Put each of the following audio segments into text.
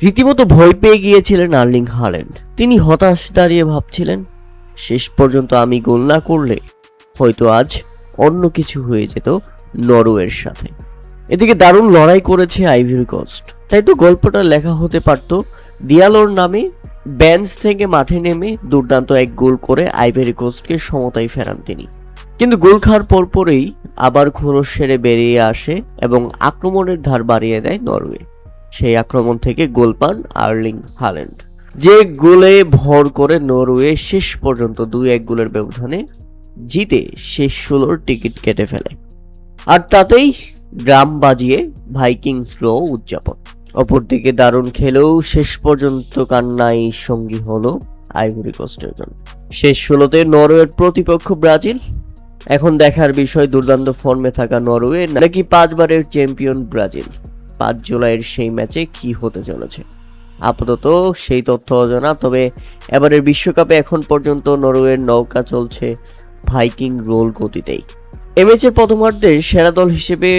রীতিমতো ভয় পেয়ে গিয়েছিলেন আর্লিং হাল্যান্ড। তিনি হতাশ দাঁড়িয়ে ভাবছিলেন, শেষ পর্যন্ত আমি গোল না করলে হয়তো আজ অন্য কিছু হয়ে যেত নরওয়ের সাথে। এদিকে দারুণ লড়াই করেছে আইভরি কোস্ট, তাই তো গল্পটা লেখা হতে পারত দিয়ালোর নামে। বেঞ্চ থেকে মাঠে নেমে দুর্দান্ত এক গোল করে আইভরি কোস্টকে সমতায় ফেরান তিনি। কিন্তু গোল খাওয়ার পরপরই আবার খোলস সেরে বেরিয়ে আসে এবং আক্রমণের ধার বাড়িয়ে দেয় নরওয়ে। সেই আক্রমণ থেকে গোল পান আর্লিং হাল্যান্ড, যে গোলে ভর করে নরওয়ে শেষ পর্যন্ত 2-1 গোলের ব্যবধানে জিতে শেষ 16 টিকিট কেটে ফেলে। আর তাতেই ড্রাম বাজিয়ে ভাইকিংস ড্র উদযাপন। অপরদিকে দারুণ খেলেও শেষ পর্যন্ত কান্নাই সঙ্গী হলো আইভরি কোস্টের জন্য। শেষ 16তে নরওয়ের প্রতিপক্ষ ব্রাজিল। এখন দেখার বিষয় দুর্দান্ত ফর্মে থাকা নরওয়ে নাকি 5 বারের চ্যাম্পিয়ন ব্রাজিল। 5 জুলাইয়ের সেই ম্যাচে কি হতে চলেছে আপাতত সেই তথ্য অজানা। তবে এবারের বিশ্বকাপে এখন পর্যন্ত নরওয়ের নৌকা চলছে ভাইকিং রোল গতিতেই। এ ম্যাচের প্রথমার্ধের সেরা দল হিসেবে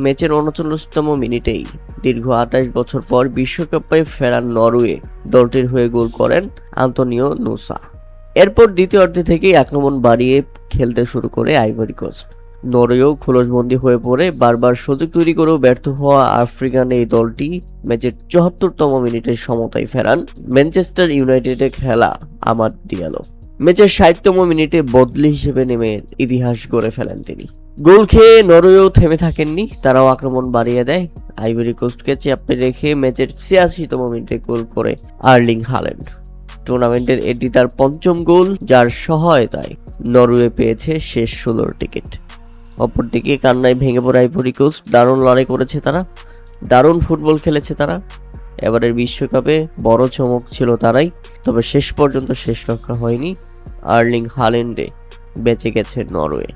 ম্যাচের 39তম মিনিটেই দীর্ঘ 28 বছর পর বিশ্বকাপে ফেরান নরওয়ে দলটির হয়ে গোল করেন আন্তোনিও নুসা। এরপর দ্বিতীয়ার্ধে থেকেই আক্রমণ বাড়িয়ে খেলতে শুরু করে আইভরি কোস্ট। নরওয়েও খোলসবন্দি হয়ে পড়ে, বারবার সুযোগ তৈরি করেও ব্যর্থ হওয়া আফ্রিকান এই দলটি ম্যাচের 74তম মিনিটে সমতায় ফেরান ম্যানচেস্টার ইউনাইটেডে খেলা আমাদ দিয়ালো। ম্যাচের 60তম মিনিটে বদলি হিসেবে নেমে ইতিহাস গড়ে ফেলেন তিনি। গোল খেয়ে নরওয়েও থেমে থাকেননি, তারাও আক্রমণ বাড়িয়ে দেয়। আইভরি কোস্টকে চাপে রেখে ম্যাচের 86তম মিনিটে গোল করে আর্লিং হাল্যান্ড। টুর্নামেন্টের এটি তার 5ম গোল, যার সহায়তায় নরওয়ে পেয়েছে শেষ 16 টিকিট। অপরদিকে কান্নায় ভেঙে পড়ে আইভরি কোস্ট। দারুণ লড়াই করেছে তারা, দারুণ ফুটবল খেলেছে তারা। এবারের বিশ্বকাপে বড় চমক ছিল তারাই। তবে শেষ পর্যন্ত শেষ রক্ষা হয়নি, আর্লিং হাল্যান্ডে বেঁচে গেছে নরওয়ে।